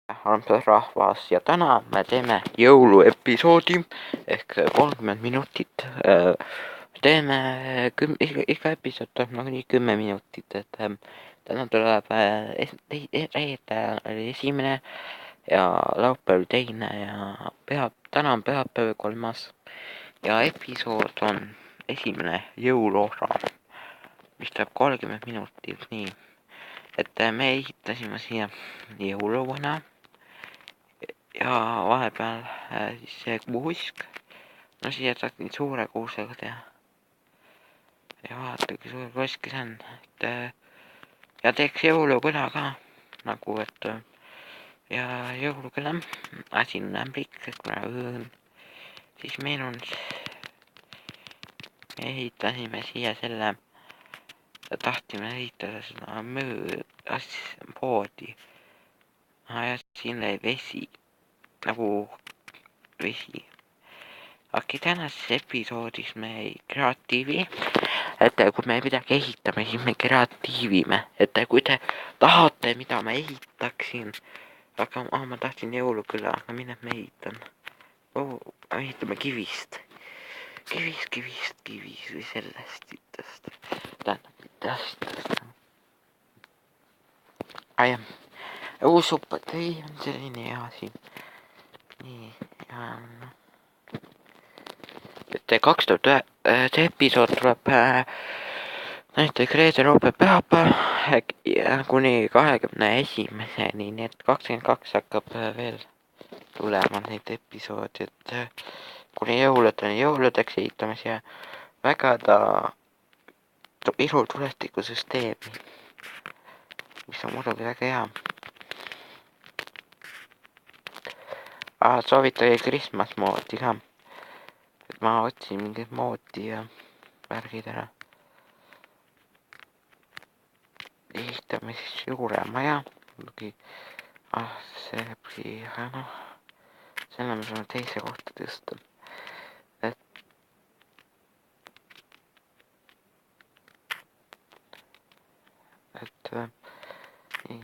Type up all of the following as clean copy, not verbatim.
armsas rahvas ja täna me teeme jõuluepisoodi ehk 30 minutit. Teeme iga episood tuleb nagunii 10 minutit, et täna tuleb reede oli esimene ja laupäev teine ja täna on pühapäev 3. ja episood on esimene jõuluosa, mis tuleb 30 minutit, nii et me ehitasime siia jõuluvana ja vahepeal siis see kuusk, no siia tahtsin suure kuusega teha ja vaata kui suur kuusk see on, et ja teeks jõuluküla ka nagu, et ja jõuluküla asi on ämblik, kuna õõn, siis meil on, me ehitasime siia selle, tahtsime ehitada seda poodi ja siin oli vesi, nagu vesi. Okei, tänases episoodis me kreatiivi, et kui me midagi ehitame, siis me kreatiivime, et kui te tahate, mida ma ehitaksin, aga ma tahtsin jõuluküla, aga mine me ehitan. Ehitame kivist või sellest sitast, tähendab mitte jah, uusupatei on selline hea siin. Nii, et 2009, see episood tuleb näiteks reede, laupäev, pühapäev kuni 21-ni, nii et 22 hakkab veel tulema neid episoodi, et kuni jõuludeks ehitame siia väga ilutulestikusüsteemi, mis on muidugi väga hea. Soovitage Christmas moodi ka, et ma otsin mingit moodi ja värgid ära. Ehitame siis suurema ja muidugi see siia, noh, selle me saame teise kohta tõsta. Et nii.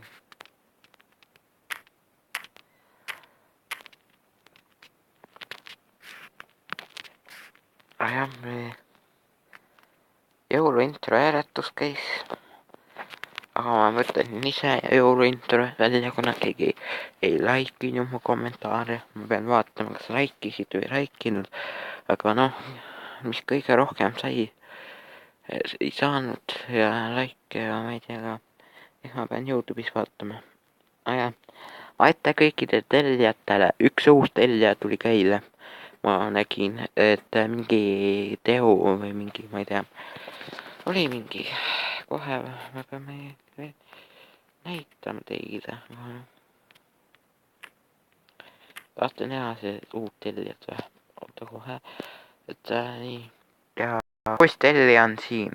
Jah, jõuluintro hääletus käis, aga ma mõtlesin ise jõuluintro välja, kuna keegi ei like'inud mu kommentaare. Ma pean vaatama, kas like'isid või like'inud, aga noh, mis kõige rohkem sai, ei saanud ja like ja ma ei tea ka, ehk ma pean YouTube'is vaatama. Aitäh kõikidele tellijatele, üks uus tellija tuli käile. Ma nägin, et mingi teo või mingi, ma ei tea, oli mingi, kohe me peame näitama teile. Tahtsin näha see uut tellijat või, oota kohe, et nii. Ja uus tellija on siin,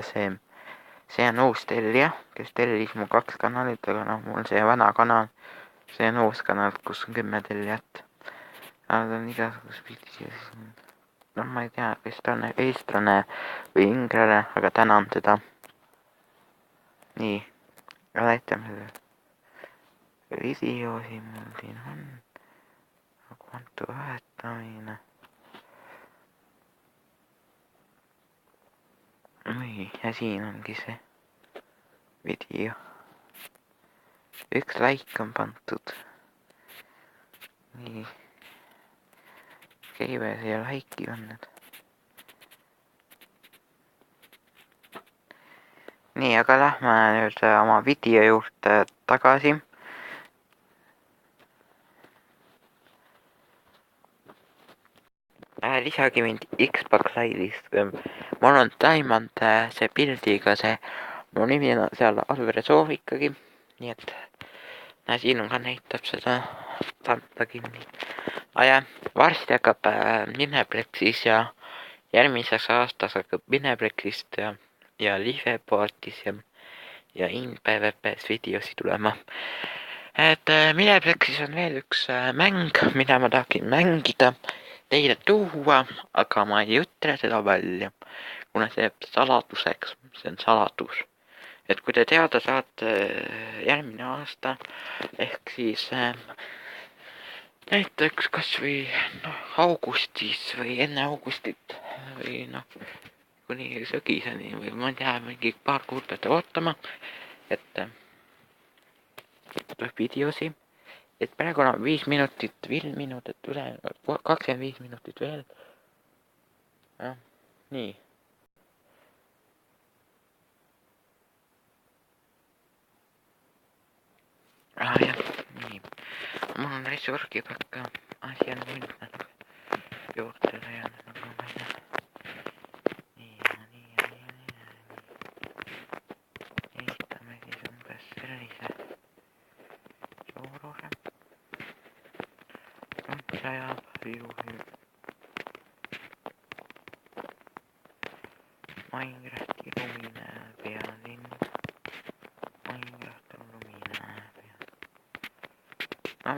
see on uus tellija, kes tellis mu 2 kanalit, aga noh, mul see vana kanal, see on uus kanal, kus on 10 tellijat. Nad on igasugust pidi, noh, ma ei tea, kes ta on, eestlane või inglane, aga tänan teda. Nii, näitame selle video siin mul siin on, konto vahetamine. Nii, ja siin ongi see video. Üks like on pandud. Nii. Käive siia like'i on nüüd. Nii, aga lähme nüüd oma video juurde tagasi. Lisagi mind Xbox Live'ist. Mul on Diamond see pildiga see, mu nimi on seal Alveresov ikkagi, nii et siin on ka näitab seda panta kinni. Varsti hakkab Mineplexis ja järgmiseks aastas hakkab Mineplexist ja Liveportis ja InPvP's videosi tulema. Et Mineplexis on veel üks mäng, mida ma tahtsin mängida, teile tuua, aga ma ei ütle seda välja, kuna see jääb saladuseks, see on saladus. et kui te teada saate järgmine aasta, ehk siis näiteks kasvõi augustis või enne augustit või kuni sügiseni või ma ei tea, mingi paar kuud peate ootama, et tuleb videosi, et praegu on 5 minutit üle, 25 minutit veel. Nii. Jah, nii. Mul on ressurgi pakka asja nüüd juurde jäänud, nagu ma ei tea. Ehitame siis umbes sellise suuruse. Sajab juhil Minecrafti lumine pealinn. Minecraft on lumine peal.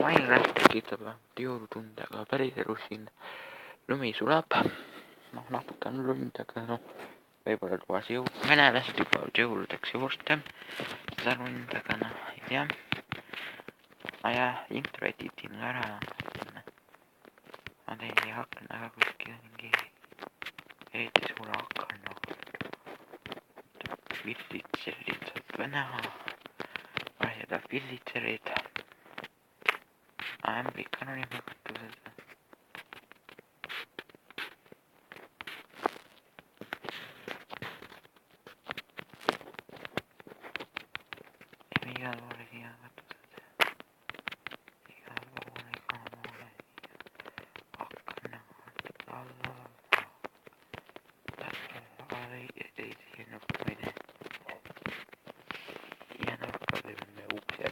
Minecraft tekitab jõulutunde, aga päris elus siin lumi sulab. Natuke on lund, aga võib-olla lubas venelased juba jõuludeks juurde. Seda lund, aga ei tea. Intro editin ära. Ma tein siia aknaga kuskil mingi eriti suure akna. Villitserid saab näha. Seda villitserid. Ämblik on olime katused. Igal poole siia katused. Igal poole, igal poole. Akna. Ei siin ma ei tea. Ja nurka teeme ukse.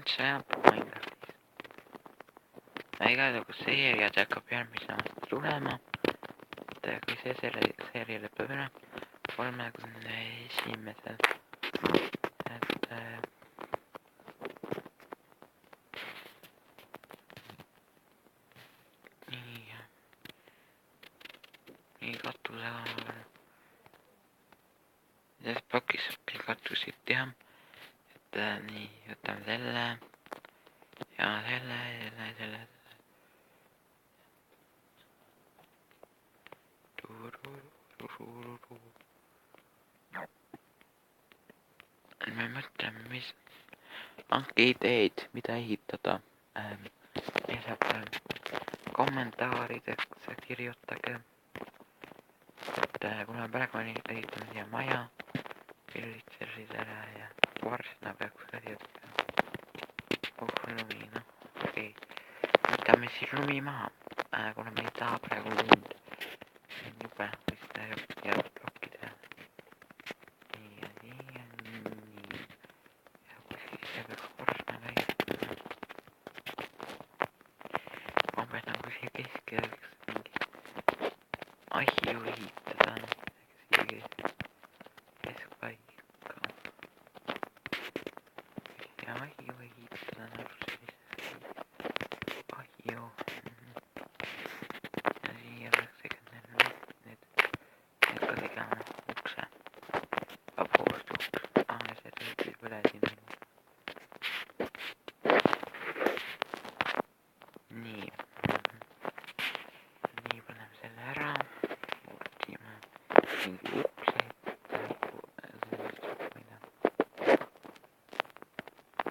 Sajab Minecraftis. Igatahes seeriad hakkab järgmisel aastal tulema. Et kui see seeria lõpeb üle 31. Nii katusega. Selles pakis saab küll katusid teha. Et nii, võtame selle. Ja selle. Me mõtleme, mis andke ideid, mida ehitada. Kommentaarideks kirjutage. Et kuna praegu ehitame siia maja, pillitserid ära ja varsna peaks ka siia lumi, okei. Võtame siis lumi maha, kuna me ei taha praegu lund. See on jube, või seda jääb plokki teha. Nii ja nii ja nii. Ja kuskil see peaks varsna käima. Umbes nagu siia keskeleks mingi ahju ehitada. Siia keskpaika. Ja ahju ehitada nagu ahju. Ja siia peaks tegema need ka tegema ukse. Vaboost uks. See tõutis üle sinna. Nii. Nii paneme selle ära. Võtime mingi ukseid.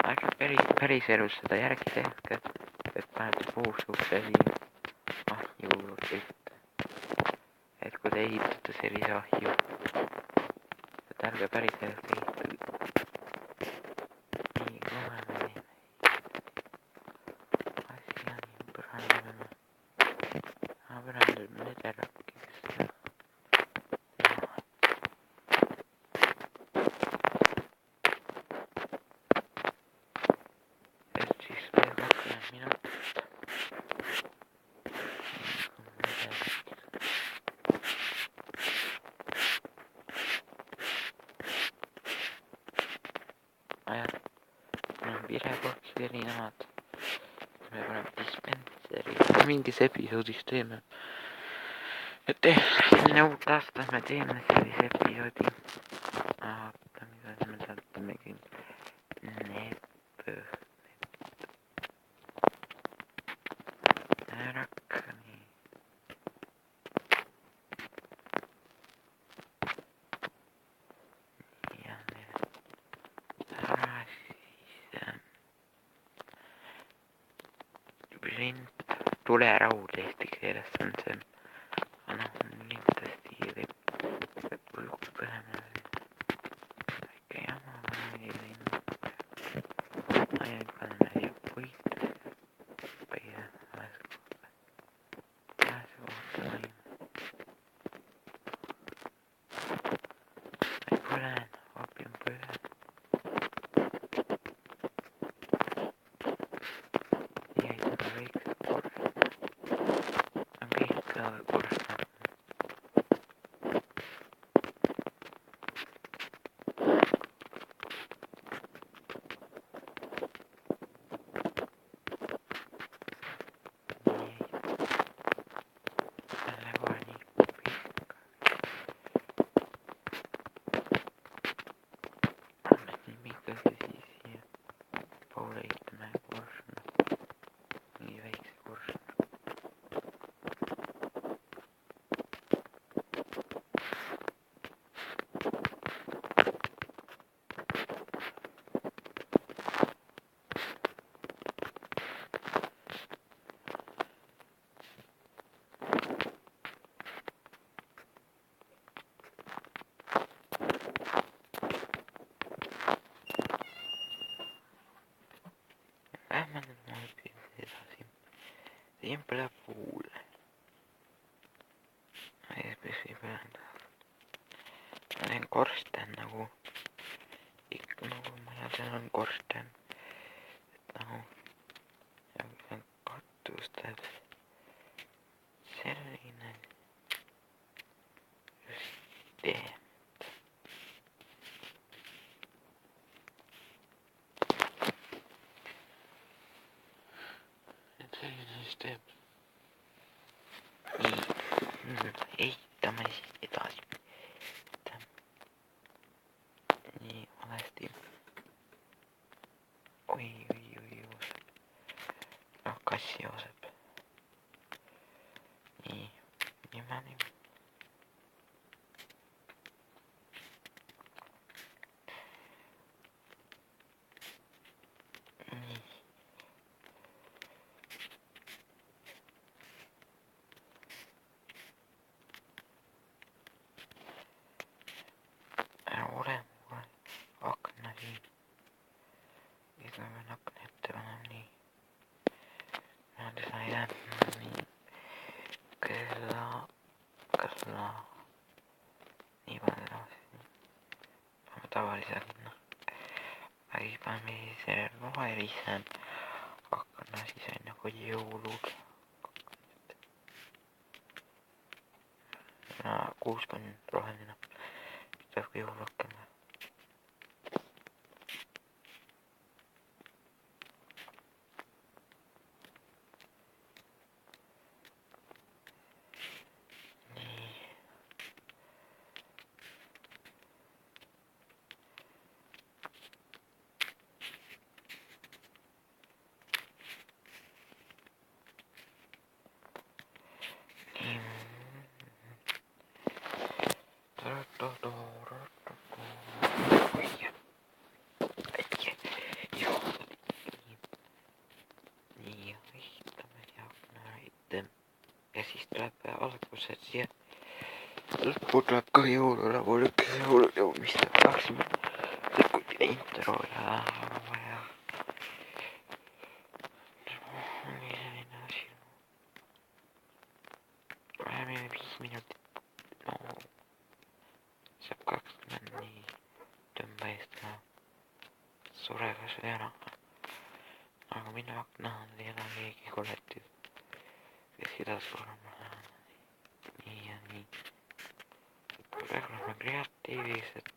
Aga päris elus seda järgi tehke, et panete puust ukse siia ahju ette. Et kui te ehitate sellise ahju, et ärge päris elus ehitage. Nii, kohe me teeme asja nii põrandame. Põrandame nederakkides. vilekorkid erinevad. me paneme dispenseri, mingis episoodis teeme. et enne uut aastat me teeme sellise episoodi. oota, mida me sealt temegi. nii. ja siis tuleraud eesti keeles on see. noh, kindlasti üks põlema väike jama ainult paneme siia puitu peia põlen, oopium põlen. nii ei tule väikse korstna. on kõik korstna. Lähme nüüd edasi. siin põleb puul. eespüsi põlendab. ma teen korsten nagu ikka nagu majadel on korsten. et nagu katustel selline süsteem. selline süsteem. nii, ehitame siis edasi. nii, valesti. oi, jooseb. noh, kass jooseb. nii, niimoodi. nii. ole akna siin. siis ma pean akna ette panema nii. niimoodi sai jääb nii. kõlla. nii palju edasi. paneme tavaliselt noh. aga siis paneme selle rohelise akna, siis on nagu jõulud. 6 on roheline. peab ka jõuluaken. Ja siis tuleb alguses siia lõppu tuleb ka jõululaul, üks jõulujõu, mis tahtsime lõputi intro ja selline asi. Läheme 5 minutit. No, saab 20 nii tõmba eest ka sure kas või ära. aga minu akna ei ole keegi koletud. kes seda surma läheb. nii ja nii. praegu oleme kreatiivis, et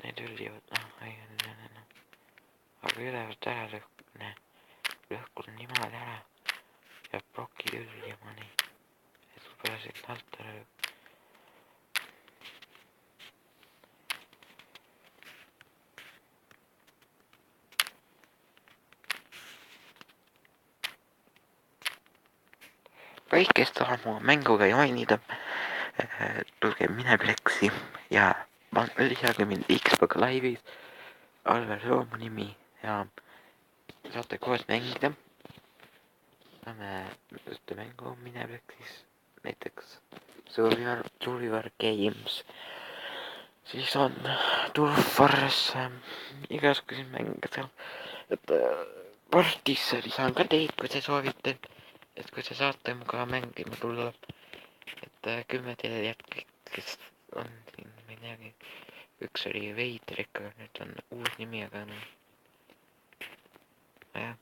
need üldivad, aga ülevalt ära lõhkuda niimoodi ära ja plokid üldima nii, et kui pääsed alt ära kõik, kes tahab mu mänguga joinida, tulge Mineplexi ja lisage mind Xbox Live'is, Alver Soomu nimi ja saate koos mängida. Saame ühte mängu Mineplexis, näiteks Survivor Games, siis on Dwarf Wars, igasuguseid mänge seal, et Partisse lisan ka teid, kui te soovite. Et kui te saate muga mängima tulla, et 10 teile jätkid, kes on siin, ma ei teagi, üks oli Veider ikka, nüüd on uus nimi, aga noh, jah,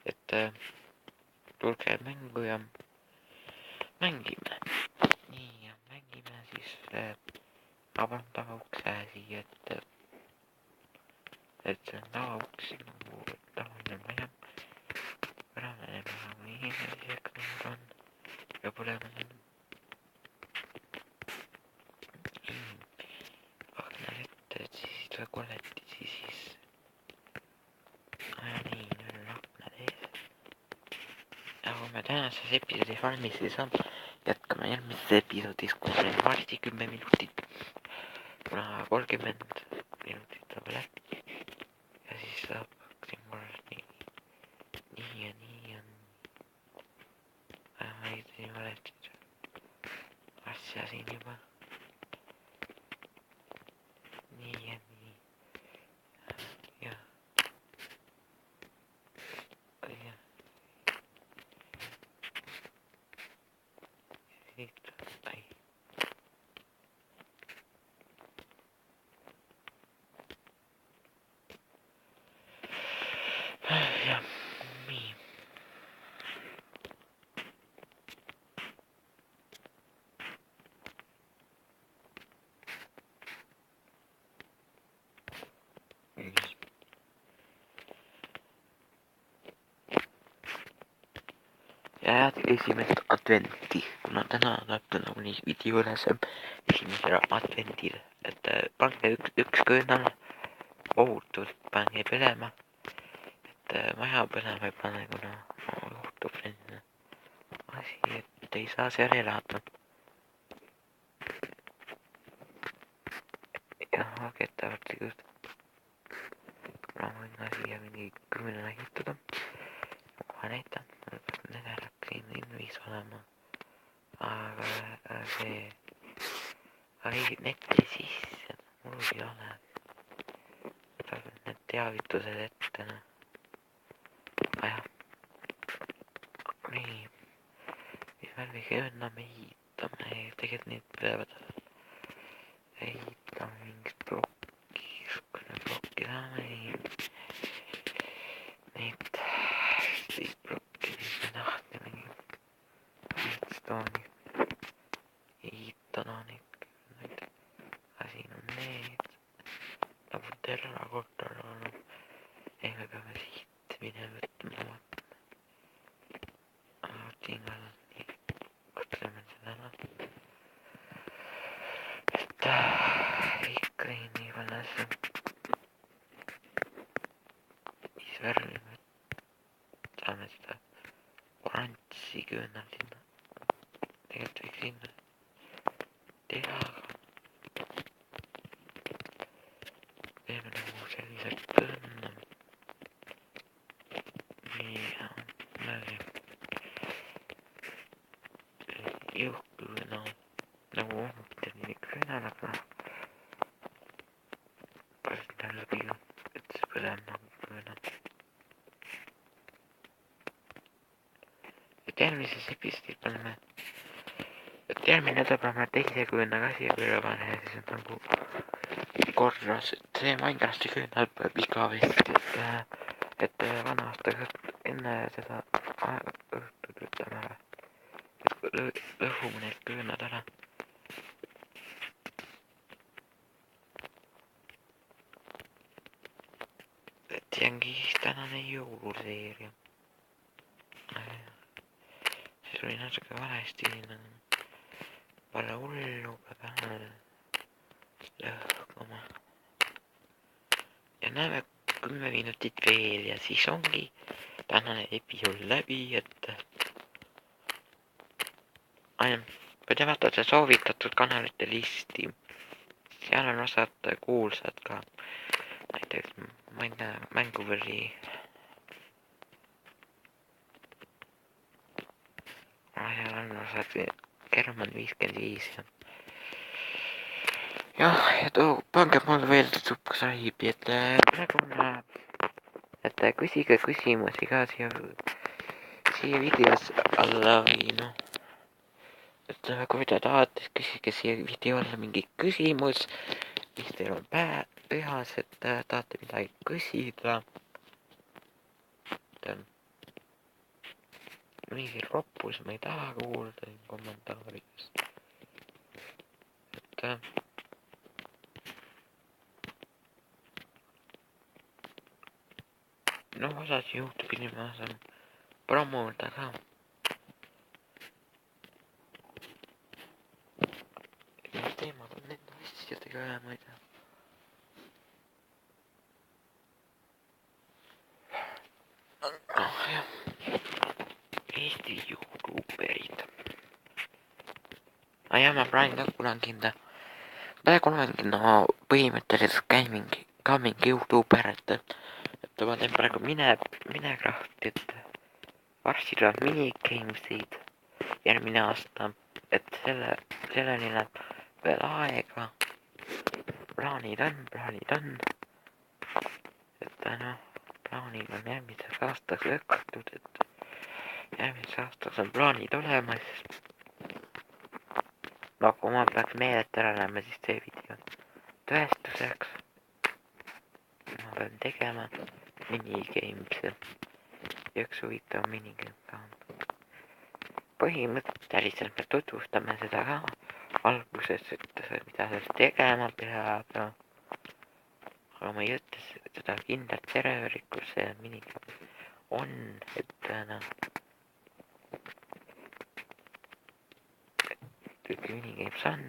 et tulge mängu ja mängime. Nii, ja mängime siis avan tagaukse siia, et see on tagauks nagu tavaline maja. Pärane maja või inimesega nüüd on ja põlema siin. Aknad ette, et siis tuleb kolletisi siis. Nii, nüüd on aknad ees. Ja kui me tänases episoodis valmis ei saa, jätkame järgmises episoodis, kus on varsti 10 minutit. Kuna 30 minutit saab läbi. Ja siis saab siin korras nii ja nii on. Ma ei tea valesti asja siin juba. Nii ja nii. Ja. Siit, ai. Ja, nii. Ja esimest adventi, kuna täna näeb nagunii video ülesem esimesel adventil, et pange üks köönal ohutult, pange põlema, et maja põlema ei pane, kuna juhtub selline asi, et ei saa seal elada. Ja haketavalt just, kuna ma võin siia mingi kõmina ehitada, kohe näitan, need läheks siin invis olema, aga see, netti sisse, mul ei ole, võtame need teavitused ette, jah, nii, mis värvi kööname ehitame, tegelikult neid peavad ehitama mingit plokki, niisugune plokki saame neid plokki, siis me tahtame stooni ehitada neid, aga siin on need nagu terrakottad olnud, ehk me peame siit minema võtma, aga siin ka nii, võtleme seda et ikka nii palju asja, mis värvi me saame seda oranži köönal sinna, tegelikult võiks sinna teha, aga teeme nagu sellised põnna. Nii, jõhkõõna nagu ohuteni köönal, aga pärast läbi, et see põleb nagu köönal. Et järgmises episoodis paneme, et järgmine nädal paneme teise köönaga siia kõrva pane ja siis on nagu korras, et see Minecrafti köönal peab igavesti, et vana aastaga enne seda õhtut võtame ära, et lõhume need köönad ära. ongi siis tänane jõuluseeria. See tuli natuke valesti, pole hullu, peame lõhkuma. Ja näeme 10 minutit veel ja siis ongi tänane episood läbi, et võite vaadata soovitatud kanalite listi. Seal on osad kuulsad ka. Näiteks, ma ei tea, Mänguvõri. Seal on osad German 55 ja jah, ja pange mulle veel subscribe'i, et praegu näeb, et küsige küsimusi ka siia videos alla või noh, et kui te tahate, küsige siia video alla mingi küsimus, mis teil on pihas, et tahate midagi küsida. Mingi roppus ma ei taha kuulda kommentaarides. Et noh, osas Youtube'i ma saan promoda ka. Mis teemad on nende asjadega ja ma ei tea. Jah. Eesti Youtuberid. Ja ma praegu ka kunagi praegu olengi põhimõtteliselt ka mingi Youtuber, et ma teen praegu Minecrafti, et varsti tuleb minigamesid järgmine aasta, et selleni läheb veel aega. Plaanid on. Et noh, plaanid on järgmiseks aastaks lükatud, et järgmiseks aastaks on plaanid olemas. No kui ma peaks meelest ära näema, siis see video tõestuseks. Ma pean tegema minigames. Ja üks huvitav minigame ka. Põhimõtteliselt me tutvustame seda ka alguses, et mida sellest tegema peab. Aga ma ei ütle seda kindlat serverit, kus see minigame on, et minigames on.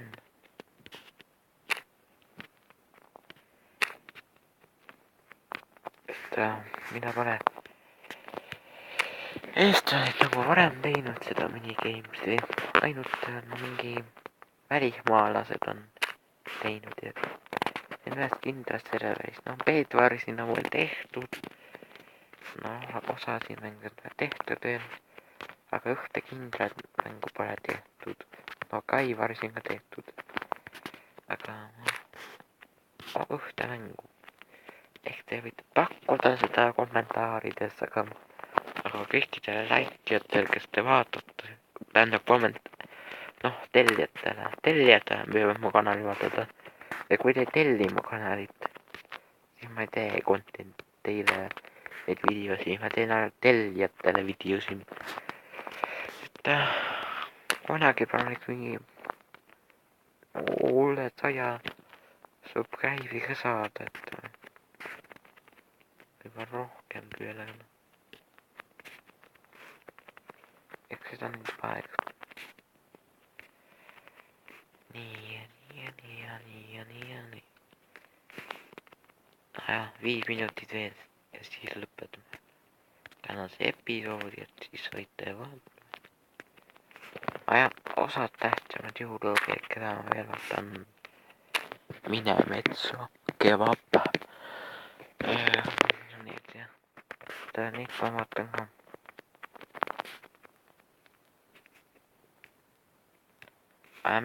Et mida pole eestlased nagu varem teinud seda minigamesi, ainult mingi välismaalased on teinud ja ühes kindlas serveris, noh Bedwari sinna on veel tehtud, noh osasid mänge tehtud veel, aga ühte kindlat mängu pole tehtud, no Kaivar siin ka tehtud, aga ühte mängu. Ehk te võite pakkuda seda kommentaarides, aga kõikidele läikijatel, kes te vaatate, tähendab tellijatele võivad mu kanali vaadata. Ja kui te telli mu kanalit, siis ma ei tee content teile neid videosi, ma teen ainult tellijatele videosi. Et kunagi palun mingi 100 subscribe'i ka saada, et juba rohkem küll, aga eks seda on nüüd aeg. Nii. 5 minutit veel ja siis lõpetame tänase episoodi, et siis võite vaadata. Osad tähtsamad jõululoogid, keda ma veel vaatan. Mine metsa, kebab. Neid ma vaatan ka.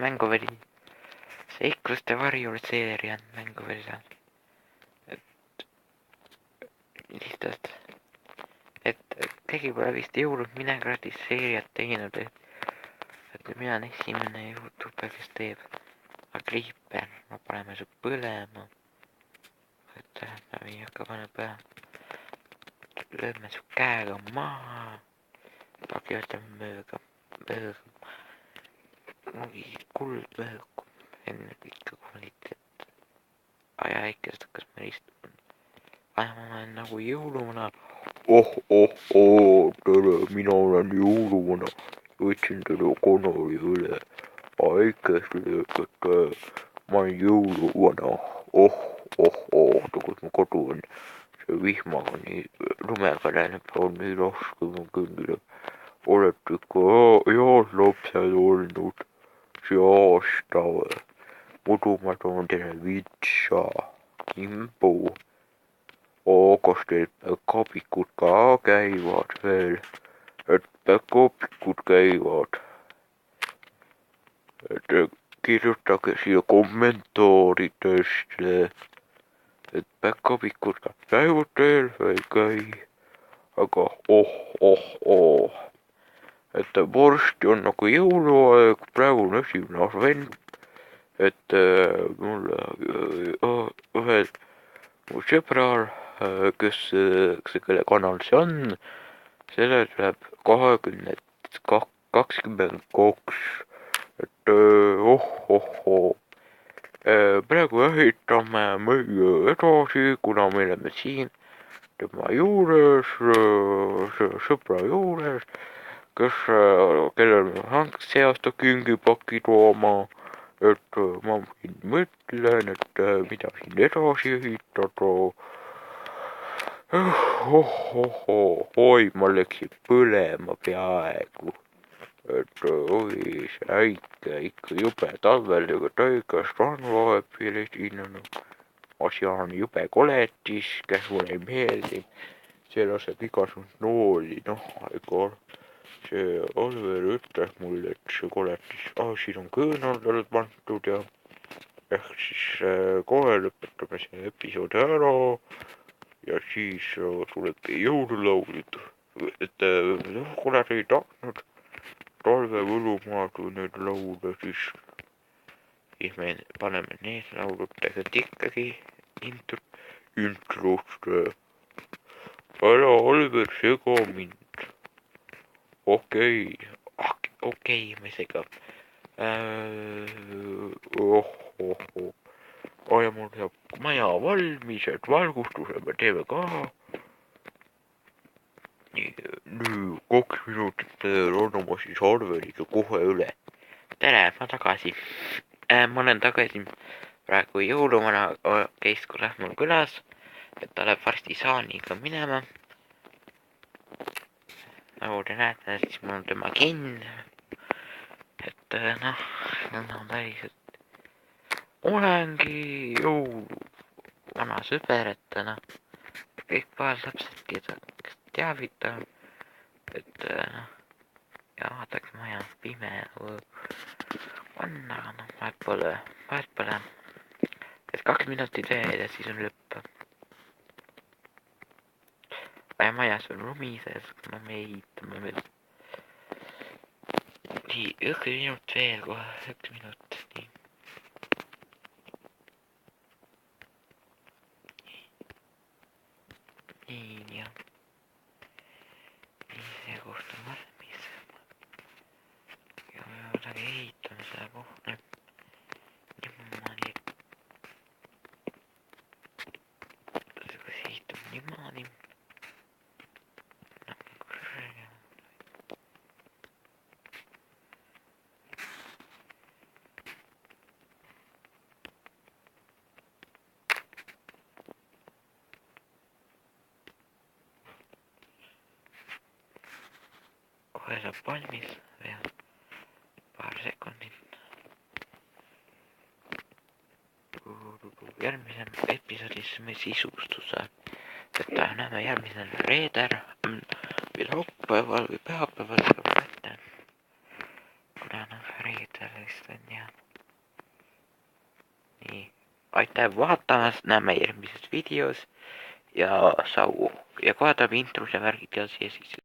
Mänguvõri. Seikluste varjul seeria on Mänguvõri. Lihtsalt, et keegi pole vist jõulud Minecraftis seeriat teinud, et mina olen esimene YouTuber, kes teeb. Aga Creeper, me paneme su põlema. Et me ei hakka panema põlema. Lööme su käega maha. Pakivõtame mööga. Mingi kuldmöög. Enne ikka kvaliteet. Aja ikka, kas me istume. ma olen nagu jõuluvana. Tere, mina olen jõuluvana. Võtsin teile kanali üle. Aitäh, ma olen jõuluvana. Tegelikult mu kodu on see vihmaga nii lumega läinud, on nii raske mu kõndida. Olete ikka head lapsed olnud see aasta või? Muidu ma toon teile vitsa, imbu. Kas teil päkapikud ka käivad veel? Et päkapikud käivad. Et kirjutage siia kommentaaridesse, et päkapikud ka käivad teil või ei käi. Aga et varsti on nagu jõuluaeg, praegu on 1. advent. Et mulle ühel mu sõbral, kelle kanal see on, selle tuleb 2022. Et praegu ehitame meie edasi, kuna me oleme siin tema juures, sõbra juures, kellel me see aasta kingipaki tooma. Et ma mõtlen, et mida siin edasi ehitada. Oi, ma läksin põlema peaaegu. Et oi, see äike ikka jube talvel ja täigas on vahepeal esinenud. Asi on jube koletis, kes mulle ei meeldi. See laseb igasugust nooli, ega see Oliver ütles mulle, et see koletis, siin on kõõnaldal pandud ja ehk siis kohe lõpetame selle episoodi ära ja siis tuleb jõululaulud. Et kuna te ei tahtnud talve võlumaadu neid laule, siis me paneme need laulud tegelikult ikkagi introst. Ära Oliver sega mind. Okei, ma ei sega. Ja mul saab maja valmis, et valgustuse me teeme ka. Nüüd 2 minutit on oma siis arveliga kohe üle. Tere, ma tagasi. Ma olen tagasi praegu jõuluvana käis kurat mul külas, et ta läheb varsti saaniga minema. Nagu te näete, siis mul on tema kinn. Et päriselt olengi jõuluvana sõber, et kõik lapsed, keda teavitan, et ja vaadake, maja on pime on, aga vahet pole, et 2 minutit veel ja siis on lõpp. Majas on lumi sees, kuna me ehitame veel. Nii, 1 minut veel kohe, 1 minut, nii. Nii, ja. Nii, see koht on valmis. Ja me midagi ehitame seda kohta. Niimoodi. See kas ehitab niimoodi. Kohe saab valmis veel paar sekundit. Järgmisel episoodis me sisustuse, et näeme järgmisel reeder või laupäeval või pühapäeval, kuna reeder vist on ja nii. Aitäh vaatamast, näeme järgmises videos ja sau ja kohe tuleb intros ja värgid ja siis